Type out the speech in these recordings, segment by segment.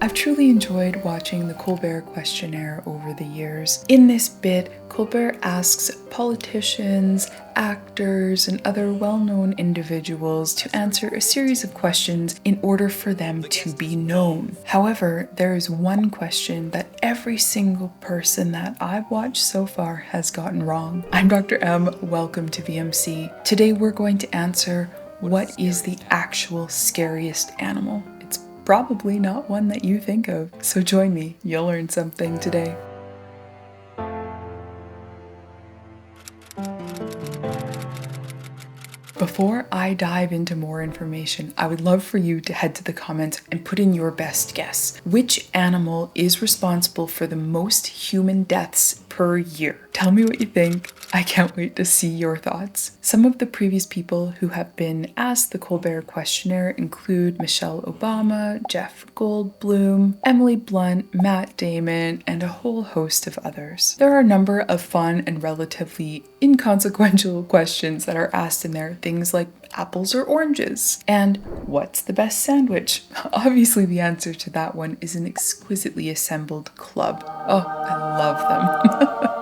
I've truly enjoyed watching the Colbert Questionnaire over the years. In this bit, Colbert asks politicians, actors, and other well-known individuals to answer a series of questions in order for them to be known. However, there is one question that every single person that I've watched so far has gotten wrong. I'm Dr. M, welcome to VMC. Today we're going to answer, what is the actual scariest animal? Probably not one that you think of. So join me, you'll learn something today. Before I dive into more information, I would love for you to head to the comments and put in your best guess. Which animal is responsible for the most human deaths per year? Tell me what you think. I can't wait to see your thoughts. Some of the previous people who have been asked the Colbert Questionnaire include Michelle Obama, Jeff Goldblum, Emily Blunt, Matt Damon, and a whole host of others. There are a number of fun and relatively inconsequential questions that are asked in there. Things like apples or oranges, and what's the best sandwich? Obviously the answer to that one is an exquisitely assembled club. Oh, I love them.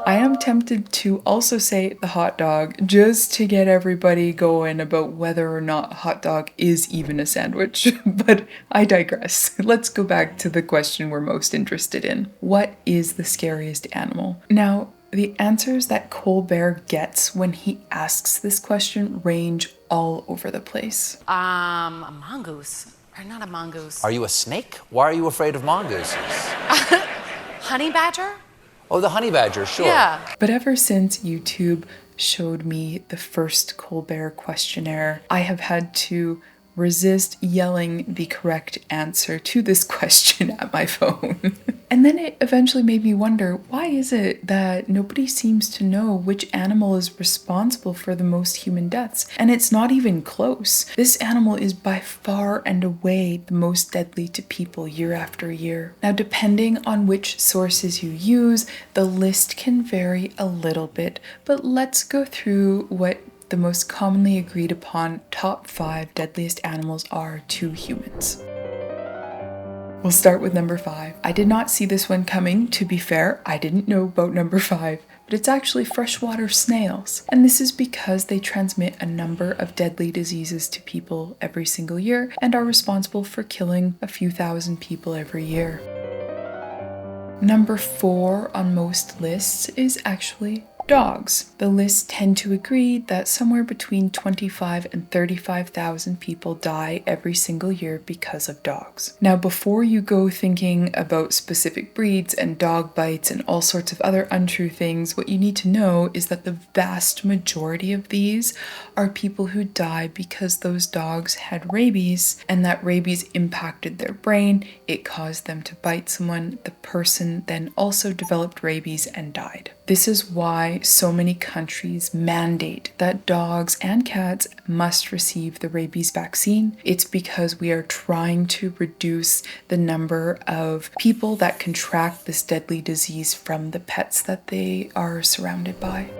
I am tempted to also say the hot dog, just to get everybody going about whether or not a hot dog is even a sandwich, but I digress. Let's go back to the question we're most interested in. What is the scariest animal? Now, the answers that Colbert gets when he asks this question range all over the place. A mongoose. Or not a mongoose. Are you a snake? Why are you afraid of mongooses? Honey badger? Oh, the honey badger, sure. Yeah. But ever since YouTube showed me the first Colbert Questionnaire, I have had to resist yelling the correct answer to this question at my phone. And then it eventually made me wonder, why is it that nobody seems to know which animal is responsible for the most human deaths? And it's not even close. This animal is by far and away the most deadly to people year after year. Now, depending on which sources you use, the list can vary a little bit, but let's go through what the most commonly agreed upon top 5 deadliest animals are to humans. We'll start with number 5. I did not see this one coming, to be fair. I didn't know about number 5, but it's actually freshwater snails. And this is because they transmit a number of deadly diseases to people every single year and are responsible for killing a few thousand people every year. Number 4 on most lists is actually dogs. The lists tend to agree that somewhere between 25 and 35,000 people die every single year because of dogs. Now, before you go thinking about specific breeds and dog bites and all sorts of other untrue things, what you need to know is that the vast majority of these are people who die because those dogs had rabies, and that rabies impacted their brain. It caused them to bite someone. The person then also developed rabies and died. This is why so many countries mandate that dogs and cats must receive the rabies vaccine. It's because we are trying to reduce the number of people that contract this deadly disease from the pets that they are surrounded by.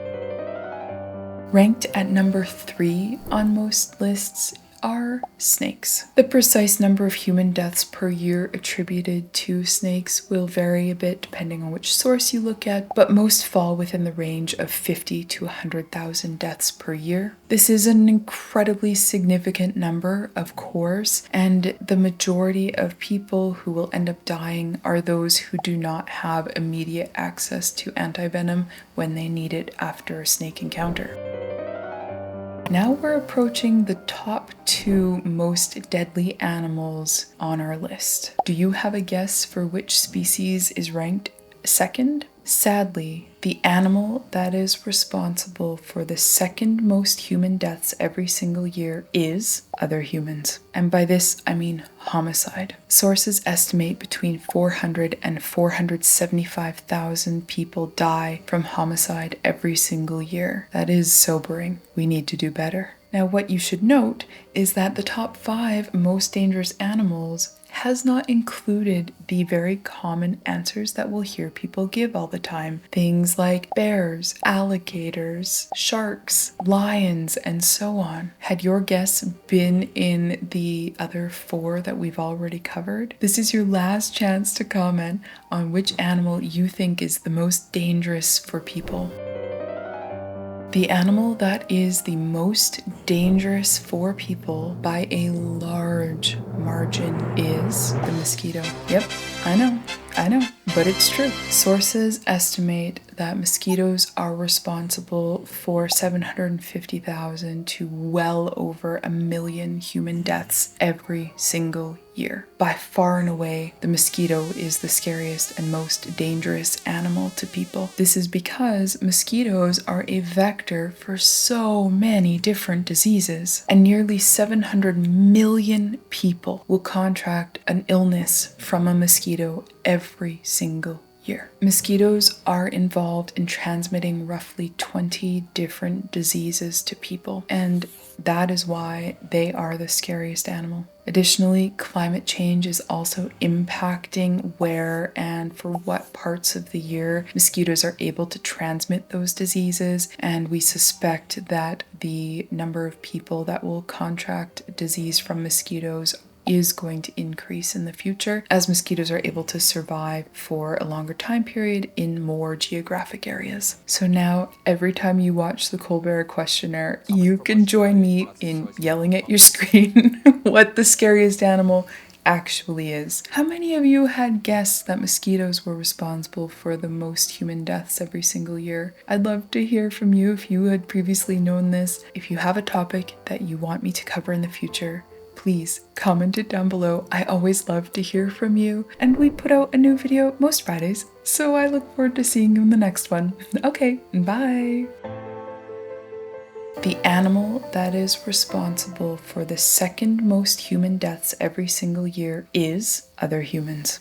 Ranked at number 3 on most lists are snakes. The precise number of human deaths per year attributed to snakes will vary a bit depending on which source you look at, but most fall within the range of 50 to 100,000 deaths per year. This is an incredibly significant number, of course, and the majority of people who will end up dying are those who do not have immediate access to antivenom when they need it after a snake encounter. Now we're approaching the top 2 most deadly animals on our list. Do you have a guess for which species is ranked second? Sadly, the animal that is responsible for the second most human deaths every single year is other humans. And by this, I mean homicide. Sources estimate between 400 and 475,000 people die from homicide every single year. That is sobering. We need to do better. Now, what you should note is that the top 5 most dangerous animals has not included the very common answers that we'll hear people give all the time. Things like bears, alligators, sharks, lions, and so on. Had your guess been in the other 4 that we've already covered? This is your last chance to comment on which animal you think is the most dangerous for people. The animal that is the most dangerous for people by a large margin is the mosquito. Yep, I know, but it's true. Sources estimate that mosquitoes are responsible for 750,000 to well over 1 million human deaths every single year. By far and away, the mosquito is the scariest and most dangerous animal to people. This is because mosquitoes are a vector for so many different diseases, and nearly 700 million people will contract an illness from a mosquito every single year. Mosquitoes are involved in transmitting roughly 20 different diseases to people, and that is why they are the scariest animal. Additionally, climate change is also impacting where and for what parts of the year mosquitoes are able to transmit those diseases, and we suspect that the number of people that will contract disease from mosquitoes is going to increase in the future as mosquitoes are able to survive for a longer time period in more geographic areas. So now, every time you watch the Colbert Questionnaire, you can join me in yelling at your screen what the scariest animal actually is. How many of you had guessed that mosquitoes were responsible for the most human deaths every single year? I'd love to hear from you if you had previously known this. If you have a topic that you want me to cover in the future, please comment it down below. I always love to hear from you. And we put out a new video most Fridays, so I look forward to seeing you in the next one. Okay, bye! The animal that is responsible for the second most human deaths every single year is other humans.